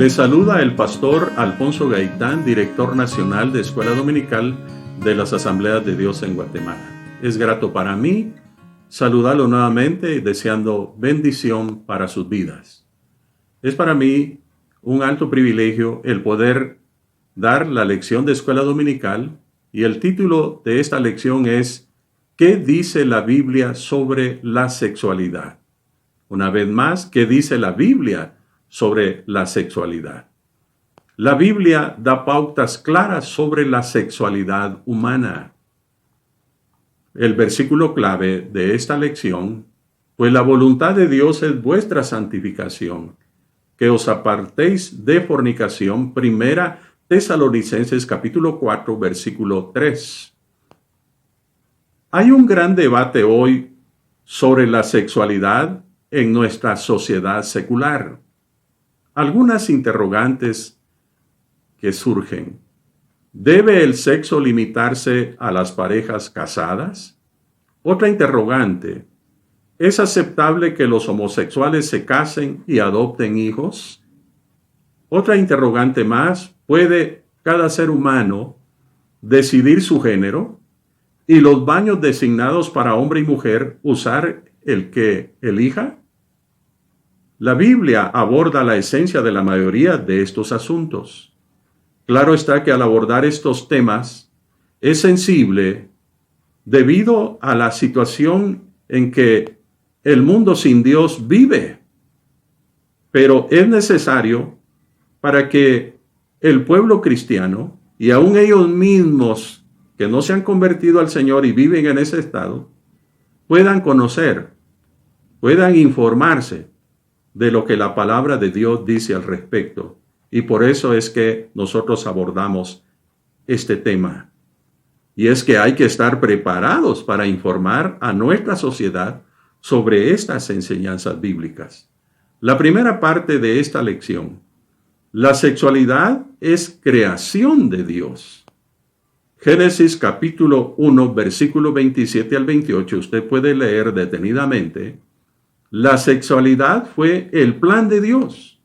Les saluda el pastor Alfonso Gaitán, director nacional de Escuela Dominical de las Asambleas de Dios en Guatemala. Es grato para mí saludarlo nuevamente deseando bendición para sus vidas. Es para mí un alto privilegio el poder dar la lección de Escuela Dominical y el título de esta lección es ¿Qué dice la Biblia sobre la sexualidad? Una vez más, ¿qué dice la Biblia sobre la sexualidad? La Biblia da pautas claras sobre la sexualidad humana. El versículo clave de esta lección, pues la voluntad de Dios es vuestra santificación, que os apartéis de fornicación. Primera Tesalonicenses capítulo 4, versículo 3. Hay un gran debate hoy sobre la sexualidad en nuestra sociedad secular. Algunas interrogantes que surgen. ¿Debe el sexo limitarse a las parejas casadas? Otra interrogante. ¿Es aceptable que los homosexuales se casen y adopten hijos? Otra interrogante más. ¿Puede cada ser humano decidir su género y los baños designados para hombre y mujer usar el que elija? La Biblia aborda la esencia de la mayoría de estos asuntos. Claro está que al abordar estos temas es sensible debido a la situación en que el mundo sin Dios vive. Pero es necesario para que el pueblo cristiano y aún ellos mismos que no se han convertido al Señor y viven en ese estado, puedan conocer, puedan informarse de lo que la palabra de Dios dice al respecto. Y por eso es que nosotros abordamos este tema. Y es que hay que estar preparados para informar a nuestra sociedad sobre estas enseñanzas bíblicas. La primera parte de esta lección. La sexualidad es creación de Dios. Génesis capítulo 1, versículo 27 al 28, usted puede leer detenidamente. La sexualidad fue el plan de Dios.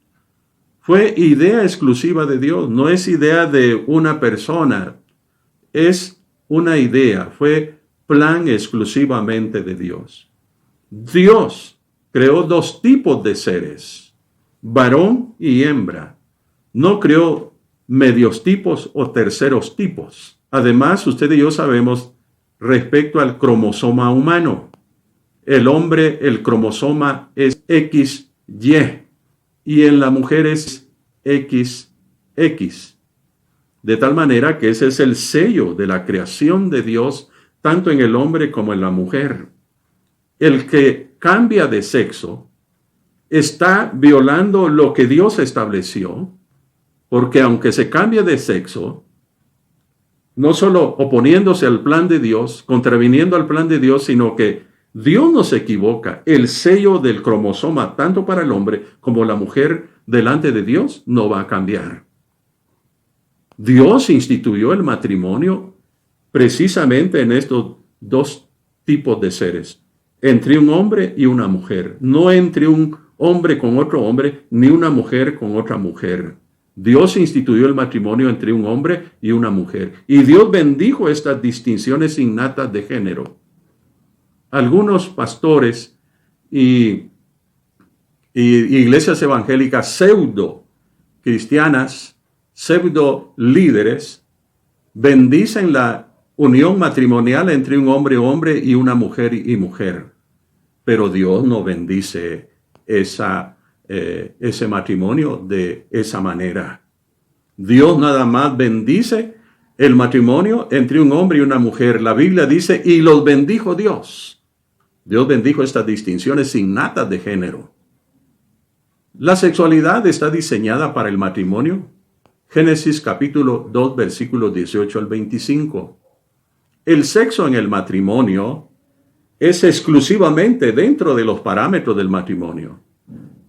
Fue idea exclusiva de Dios. No es idea de una persona. Es una idea. Fue plan exclusivamente de Dios. Dios creó dos tipos de seres, varón y hembra. No creó medios tipos o terceros tipos. Además, usted y yo sabemos respecto al cromosoma humano. El hombre, el cromosoma es XY y en la mujer es XX. De tal manera que ese es el sello de la creación de Dios, tanto en el hombre como en la mujer. El que cambia de sexo está violando lo que Dios estableció, porque aunque se cambie de sexo, no solo oponiéndose al plan de Dios, contraviniendo al plan de Dios, sino que Dios no se equivoca. El sello del cromosoma, tanto para el hombre como la mujer, delante de Dios, no va a cambiar. Dios instituyó el matrimonio precisamente en estos dos tipos de seres, entre un hombre y una mujer, no entre un hombre con otro hombre, ni una mujer con otra mujer. Dios instituyó el matrimonio entre un hombre y una mujer. Y Dios bendijo estas distinciones innatas de género. Algunos pastores y iglesias evangélicas pseudo cristianas, pseudo líderes, bendicen la unión matrimonial entre un hombre y una mujer y mujer. Pero Dios no bendice ese matrimonio de esa manera. Dios nada más bendice el matrimonio entre un hombre y una mujer. La Biblia dice, y los bendijo Dios. Dios bendijo estas distinciones innatas de género. La sexualidad está diseñada para el matrimonio. Génesis capítulo 2, versículos 18 al 25. El sexo en el matrimonio es exclusivamente dentro de los parámetros del matrimonio.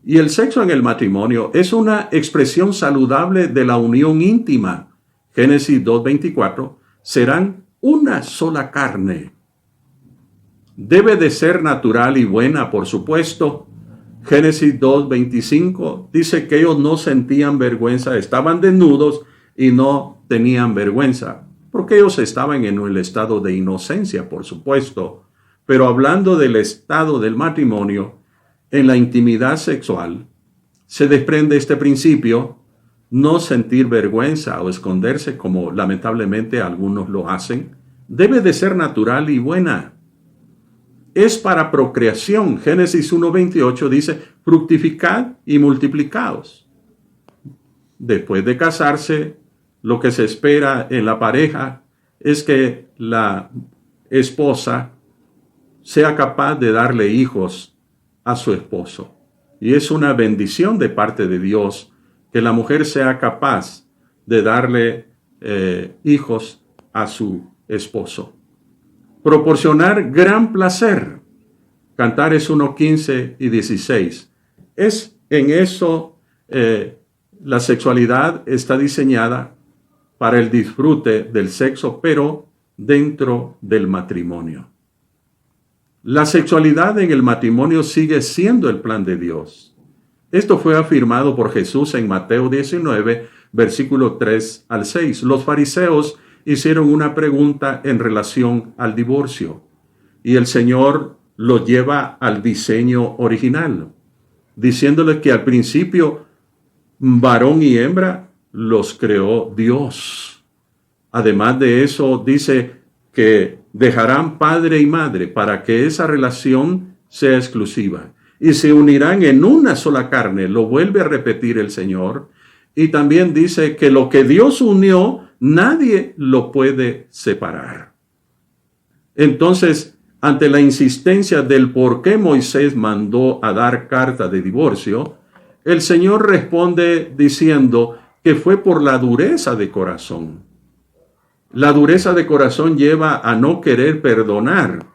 Y el sexo en el matrimonio es una expresión saludable de la unión íntima. Génesis 2:24, serán una sola carne. Debe de ser natural y buena, por supuesto, Génesis 2:25 dice que ellos no sentían vergüenza, estaban desnudos y no tenían vergüenza, porque ellos estaban en el estado de inocencia, por supuesto. Pero hablando del estado del matrimonio, en la intimidad sexual, se desprende este principio: no sentir vergüenza o esconderse como lamentablemente algunos lo hacen. Debe de ser natural y buena. Es para procreación. Génesis 1:28 dice: fructificad y multiplicaos. Después de casarse, lo que se espera en la pareja es que la esposa sea capaz de darle hijos a su esposo. Y es una bendición de parte de Dios que la mujer sea capaz de darle hijos a su esposo. Proporcionar gran placer. Cantares 1:15 y 16. Es en eso la sexualidad está diseñada para el disfrute del sexo, pero dentro del matrimonio. La sexualidad en el matrimonio sigue siendo el plan de Dios. Esto fue afirmado por Jesús en Mateo 19, versículo 3 al 6. Los fariseos hicieron una pregunta en relación al divorcio y el Señor lo lleva al diseño original, diciéndole que al principio varón y hembra los creó Dios. Además de eso, dice que dejarán padre y madre para que esa relación sea exclusiva y se unirán en una sola carne. Lo vuelve a repetir el Señor. Y también dice que lo que Dios unió, nadie lo puede separar. Entonces, ante la insistencia del por qué Moisés mandó a dar carta de divorcio, el Señor responde diciendo que fue por la dureza de corazón. La dureza de corazón lleva a no querer perdonar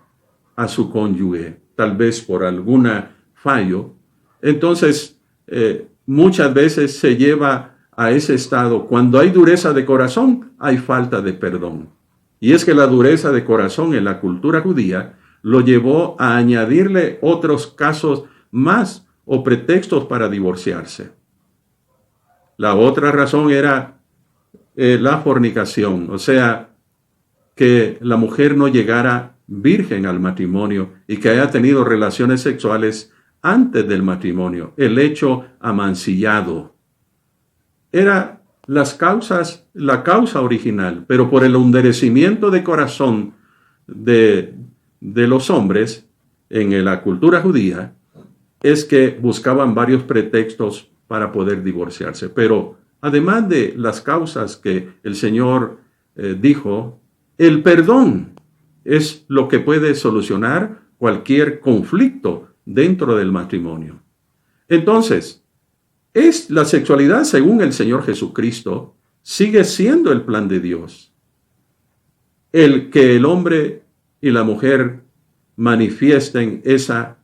a su cónyuge, tal vez por algún fallo. Entonces, muchas veces se lleva a ese estado. Cuando hay dureza de corazón, hay falta de perdón. Y es que la dureza de corazón en la cultura judía lo llevó a añadirle otros casos más o pretextos para divorciarse. La otra razón era la fornicación, o sea, que la mujer no llegara virgen al matrimonio y que haya tenido relaciones sexuales antes del matrimonio, el hecho amancillado. Era la causa original, pero por el endurecimiento de corazón de los hombres en la cultura judía, es que buscaban varios pretextos para poder divorciarse. Pero además de las causas que el Señor dijo, el perdón es lo que puede solucionar cualquier conflicto dentro del matrimonio. Entonces, la sexualidad, según el Señor Jesucristo, sigue siendo el plan de Dios. El que el hombre y la mujer manifiesten esa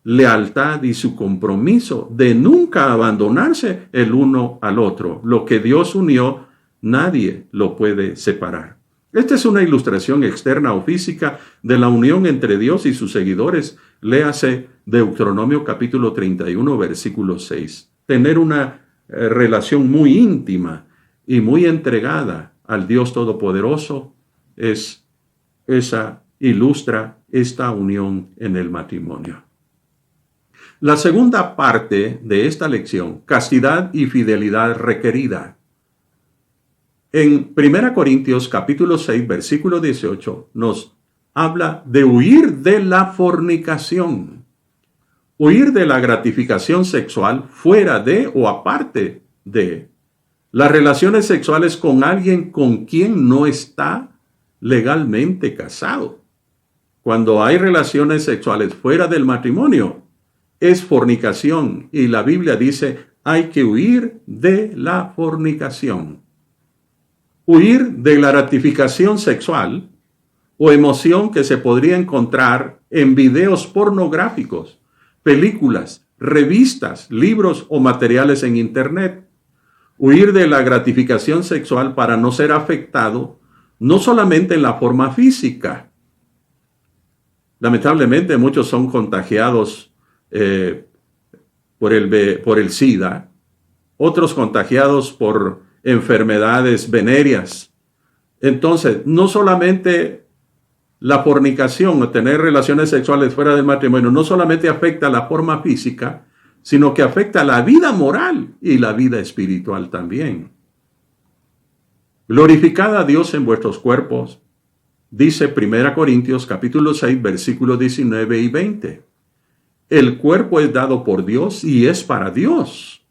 lealtad y su compromiso de nunca abandonarse el uno al otro. Lo que Dios unió, nadie lo puede separar. Esta es una ilustración externa o física de la unión entre Dios y sus seguidores. Léase Deuteronomio capítulo 31, versículo 6. Tener una relación muy íntima y muy entregada al Dios Todopoderoso ilustra esta unión en el matrimonio. La segunda parte de esta lección, castidad y fidelidad requerida. En 1 Corintios capítulo 6, versículo 18, nos habla de huir de la fornicación. Huir de la gratificación sexual fuera de o aparte de las relaciones sexuales con alguien con quien no está legalmente casado. Cuando hay relaciones sexuales fuera del matrimonio, es fornicación y la Biblia dice hay que huir de la fornicación. Huir de la gratificación sexual o emoción que se podría encontrar en videos pornográficos, películas, revistas, libros o materiales en Internet. Huir de la gratificación sexual para no ser afectado no solamente en la forma física. Lamentablemente muchos son contagiados por el SIDA, otros contagiados por enfermedades venéreas. Entonces, no solamente la fornicación o tener relaciones sexuales fuera del matrimonio, no solamente afecta la forma física, sino que afecta la vida moral y la vida espiritual también. Glorificad a Dios en vuestros cuerpos, dice 1 Corintios capítulo 6, versículos 19 y 20. El cuerpo es dado por Dios y es para Dios.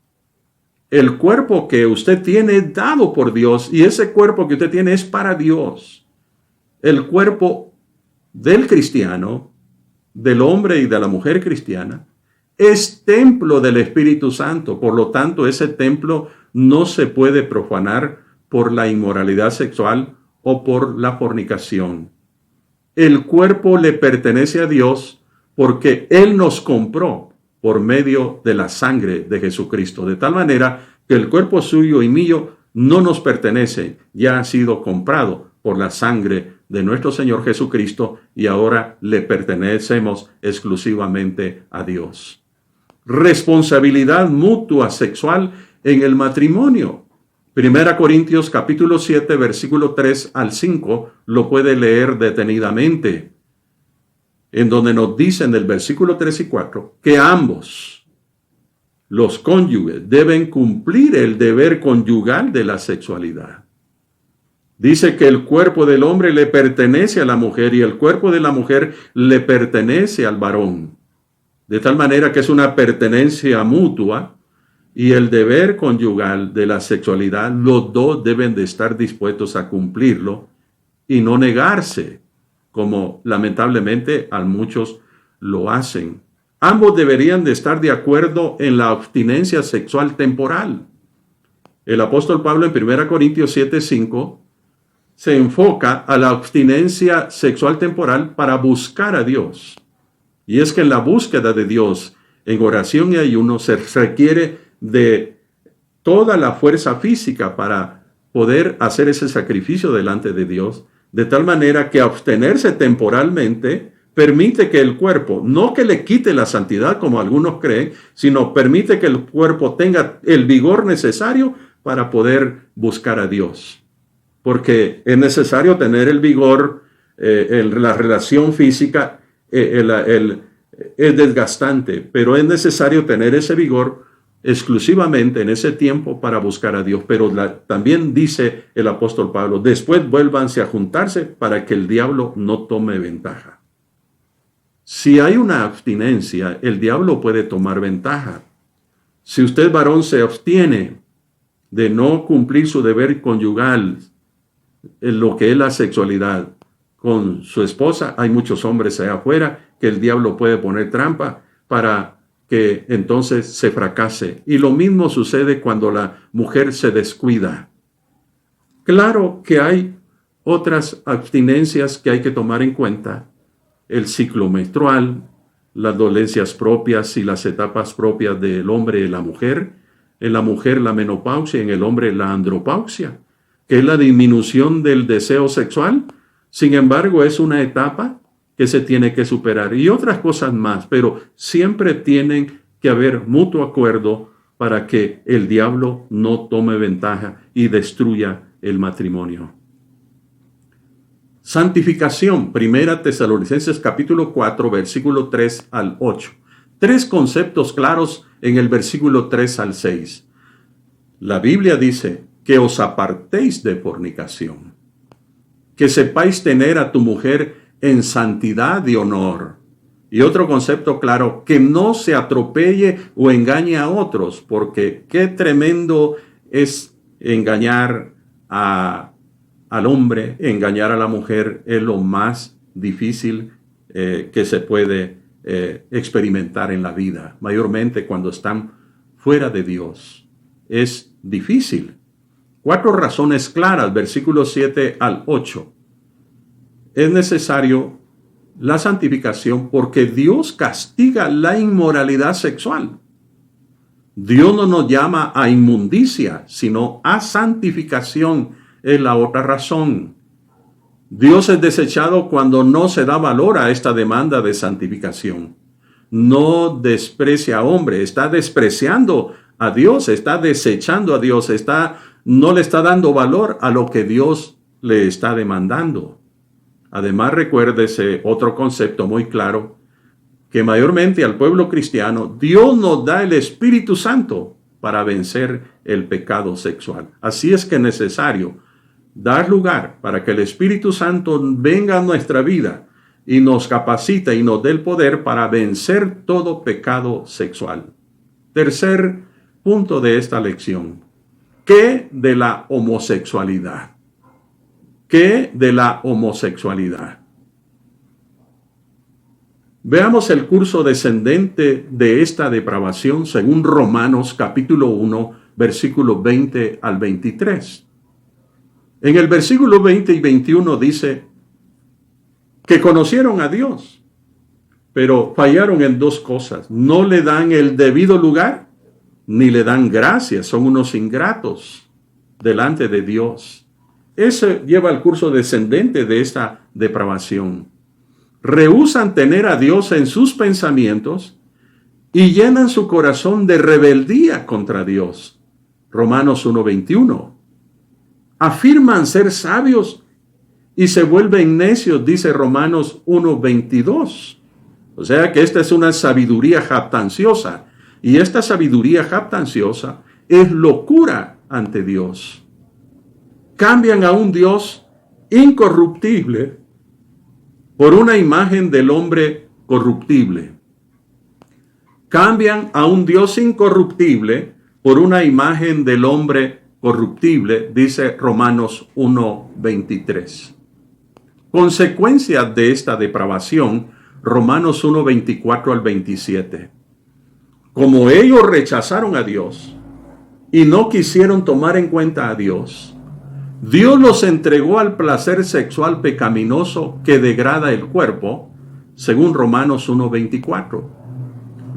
El cuerpo que usted tiene es dado por Dios y ese cuerpo que usted tiene es para Dios. El cuerpo del cristiano, del hombre y de la mujer cristiana, es templo del Espíritu Santo. Por lo tanto, ese templo no se puede profanar por la inmoralidad sexual o por la fornicación. El cuerpo le pertenece a Dios porque Él nos compró por medio de la sangre de Jesucristo. De tal manera que el cuerpo suyo y mío no nos pertenece, ya ha sido comprado por la sangre de nuestro Señor Jesucristo y ahora le pertenecemos exclusivamente a Dios. Responsabilidad mutua sexual en el matrimonio. 1 Corintios capítulo 7, versículo 3 al 5, lo puede leer detenidamente, en donde nos dice en el versículo 3 y 4 que ambos, los cónyuges, deben cumplir el deber conyugal de la sexualidad. Dice que el cuerpo del hombre le pertenece a la mujer y el cuerpo de la mujer le pertenece al varón. De tal manera que es una pertenencia mutua y el deber conyugal de la sexualidad, los dos deben de estar dispuestos a cumplirlo y no negarse, como lamentablemente a muchos lo hacen. Ambos deberían de estar de acuerdo en la abstinencia sexual temporal. El apóstol Pablo en 1 Corintios 7, 5 se enfoca a la abstinencia sexual temporal para buscar a Dios. Y es que en la búsqueda de Dios, en oración y ayuno, se requiere de toda la fuerza física para poder hacer ese sacrificio delante de Dios, de tal manera que abstenerse temporalmente permite que el cuerpo, no que le quite la santidad como algunos creen, sino permite que el cuerpo tenga el vigor necesario para poder buscar a Dios. Porque es necesario tener el vigor, la relación física es desgastante, pero es necesario tener ese vigor exclusivamente en ese tiempo para buscar a Dios. Pero también dice el apóstol Pablo, después vuélvanse a juntarse para que el diablo no tome ventaja. Si hay una abstinencia, el diablo puede tomar ventaja. Si usted, varón, se abstiene de no cumplir su deber conyugal en lo que es la sexualidad con su esposa, hay muchos hombres allá afuera que el diablo puede poner trampa para que entonces se fracase. Y lo mismo sucede cuando la mujer se descuida. Claro que hay otras abstinencias que hay que tomar en cuenta. El ciclo menstrual, las dolencias propias y las etapas propias del hombre y la mujer. En la mujer la menopausia, en el hombre la andropausia, que es la disminución del deseo sexual. Sin embargo, es una etapa que se tiene que superar y otras cosas más, pero siempre tienen que haber mutuo acuerdo para que el diablo no tome ventaja y destruya el matrimonio. Santificación, 1 Tesalonicenses capítulo 4, versículo 3 al 8. 3 conceptos claros en el versículo 3 al 6. La Biblia dice que os apartéis de fornicación, que sepáis tener a tu mujer en santidad y honor. Y otro concepto claro, que no se atropelle o engañe a otros, porque qué tremendo es engañar al hombre, engañar a la mujer, es lo más difícil que se puede experimentar en la vida, mayormente cuando están fuera de Dios. Es difícil. 4 razones claras, versículos 7 al 8. Es necesario la santificación porque Dios castiga la inmoralidad sexual. Dios no nos llama a inmundicia, sino a santificación. Es la otra razón. Dios es desechado cuando no se da valor a esta demanda de santificación. no desprecia a hombre, está despreciando a Dios, está desechando a Dios, no le está dando valor a lo que Dios le está demandando. Además, recuérdese otro concepto muy claro, que mayormente al pueblo cristiano, Dios nos da el Espíritu Santo para vencer el pecado sexual. Así es que es necesario dar lugar para que el Espíritu Santo venga a nuestra vida y nos capacite y nos dé el poder para vencer todo pecado sexual. Tercer punto de esta lección. ¿Qué de la homosexualidad? ¿Qué de la homosexualidad? Veamos el curso descendente de esta depravación según Romanos capítulo 1, versículos 20 al 23. En el versículo 20 y 21 dice que conocieron a Dios, pero fallaron en dos cosas. No le dan el debido lugar, ni le dan gracias. Son unos ingratos delante de Dios. Eso lleva al curso descendente de esta depravación. Rehúsan tener a Dios en sus pensamientos y llenan su corazón de rebeldía contra Dios. Romanos 1:21. Afirman ser sabios y se vuelven necios, dice Romanos 1:22. O sea que esta es una sabiduría jactanciosa. Y esta sabiduría jactanciosa es locura ante Dios. Cambian a un Dios incorruptible por una imagen del hombre corruptible. Cambian a un Dios incorruptible por una imagen del hombre corruptible, dice Romanos 1:23. Consecuencia de esta depravación, Romanos 1:24 al 27. Como ellos rechazaron a Dios y no quisieron tomar en cuenta a Dios, Dios los entregó al placer sexual pecaminoso que degrada el cuerpo, según Romanos 1:24.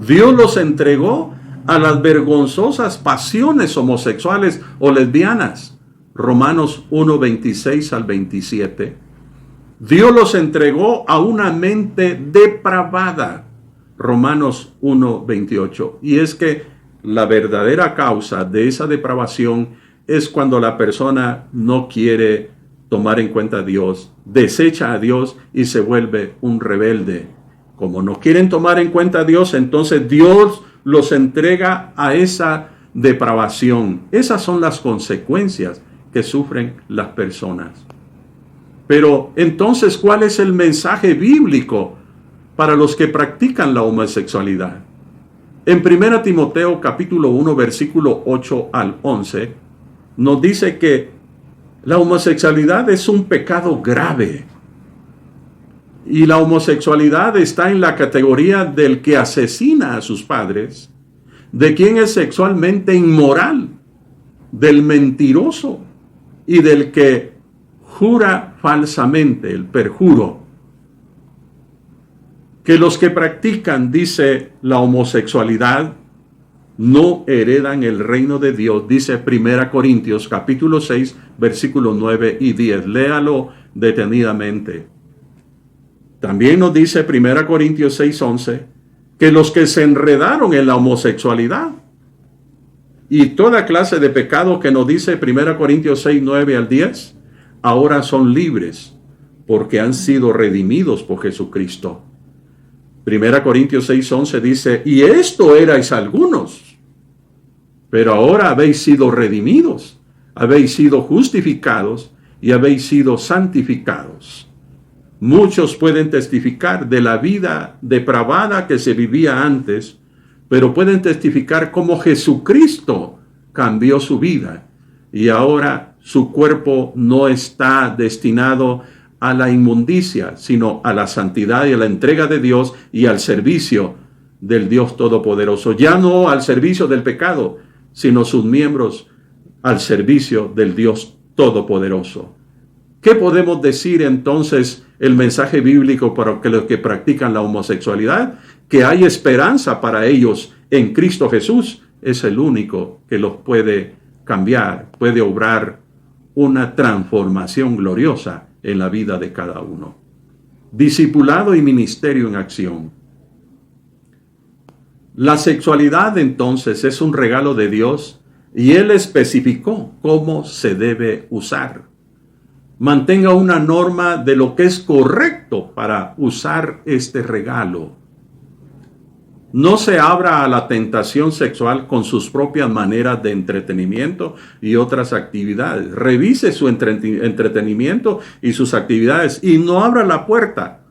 Dios los entregó a las vergonzosas pasiones homosexuales o lesbianas, Romanos 1:26 al 27. Dios los entregó a una mente depravada, Romanos 1:28. Y es que la verdadera causa de esa depravación es cuando la persona no quiere tomar en cuenta a Dios, desecha a Dios y se vuelve un rebelde. Como no quieren tomar en cuenta a Dios, entonces Dios los entrega a esa depravación. Esas son las consecuencias que sufren las personas. Pero entonces, ¿cuál es el mensaje bíblico para los que practican la homosexualidad? En 1 Timoteo capítulo 1, versículo 8 al 11, nos dice que la homosexualidad es un pecado grave. Y la homosexualidad está en la categoría del que asesina a sus padres, de quien es sexualmente inmoral, del mentiroso y del que jura falsamente, el perjuro. Que los que practican, dice, la homosexualidad, no heredan el reino de Dios, dice 1 Corintios capítulo 6, versículos 9 y 10. Léalo detenidamente. También nos dice 1 Corintios 6, 11, que los que se enredaron en la homosexualidad y toda clase de pecado que nos dice 1 Corintios 6, 9 al 10, ahora son libres porque han sido redimidos por Jesucristo. 1 Corintios 6, 11 dice, y esto erais algunos, pero ahora habéis sido redimidos, habéis sido justificados y habéis sido santificados. Muchos pueden testificar de la vida depravada que se vivía antes, pero pueden testificar cómo Jesucristo cambió su vida y ahora su cuerpo no está destinado a la inmundicia, sino a la santidad y a la entrega de Dios y al servicio del Dios Todopoderoso. Ya no al servicio del pecado, sino sus miembros al servicio del Dios Todopoderoso. ¿Qué podemos decir entonces el mensaje bíblico para los que practican la homosexualidad? Que hay esperanza para ellos en Cristo Jesús. Es el único que los puede cambiar, puede obrar una transformación gloriosa en la vida de cada uno. Discipulado y ministerio en acción. La sexualidad entonces es un regalo de Dios y Él especificó cómo se debe usar. Mantenga una norma de lo que es correcto para usar este regalo. No se abra a la tentación sexual con sus propias maneras de entretenimiento y otras actividades. Revise su entretenimiento y sus actividades y no abra la puerta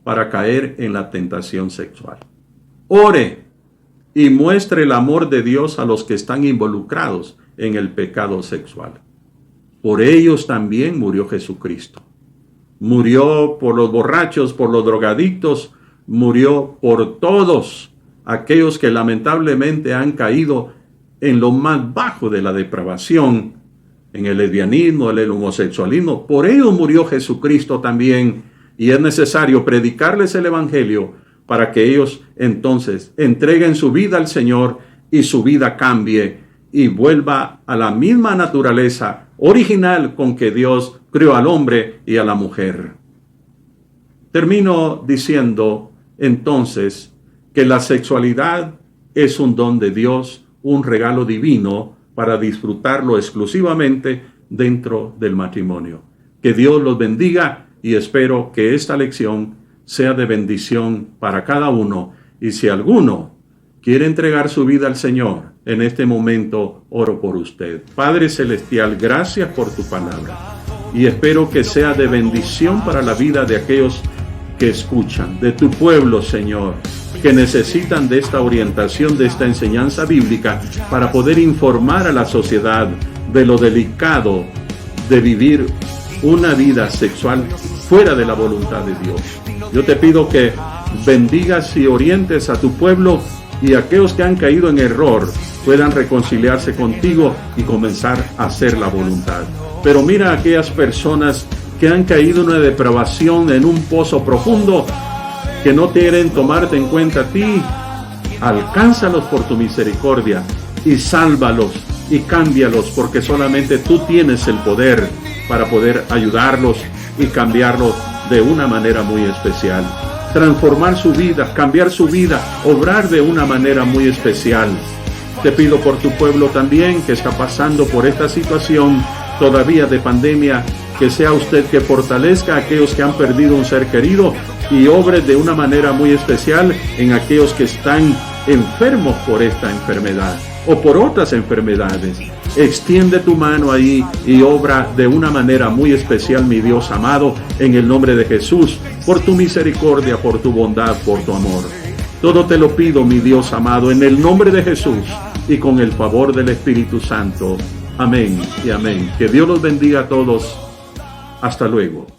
para caer en la tentación sexual. Ore y muestre el amor de Dios a los que están involucrados en el pecado sexual. Por ellos también murió Jesucristo. Murió por los borrachos, por los drogadictos, murió por todos aquellos que lamentablemente han caído en lo más bajo de la depravación, en el lesbianismo, el homosexualismo. Por ellos murió Jesucristo también, y es necesario predicarles el evangelio para que ellos entonces entreguen su vida al Señor y su vida cambie y vuelva a la misma naturaleza original con que Dios creó al hombre y a la mujer. Termino diciendo entonces que la sexualidad es un don de Dios, un regalo divino para disfrutarlo exclusivamente dentro del matrimonio. Que Dios los bendiga y espero que esta lección sea de bendición para cada uno. Y si alguno quiere entregar su vida al Señor, en este momento oro por usted. Padre Celestial, gracias por tu palabra. Y espero que sea de bendición para la vida de aquellos que escuchan, de tu pueblo, Señor, que necesitan de esta orientación, de esta enseñanza bíblica para poder informar a la sociedad de lo delicado de vivir una vida sexual fuera de la voluntad de Dios. Yo te pido que bendigas y orientes a tu pueblo y aquellos que han caído en error puedan reconciliarse contigo y comenzar a hacer la voluntad. Pero mira a aquellas personas que han caído en una depravación, en un pozo profundo, que no quieren tomarte en cuenta a ti. Alcánzalos por tu misericordia y sálvalos y cámbialos, porque solamente tú tienes el poder para poder ayudarlos y cambiarlos de una manera muy especial. Transformar su vida, cambiar su vida, obrar de una manera muy especial. Te pido por tu pueblo también que está pasando por esta situación todavía de pandemia, que sea usted que fortalezca a aquellos que han perdido un ser querido y obre de una manera muy especial en aquellos que están enfermos por esta enfermedad o por otras enfermedades. Extiende tu mano ahí y obra de una manera muy especial, mi Dios amado, en el nombre de Jesús, por tu misericordia, por tu bondad, por tu amor. Todo te lo pido, mi Dios amado, en el nombre de Jesús y con el favor del Espíritu Santo. Amén y amén. Que Dios los bendiga a todos. Hasta luego.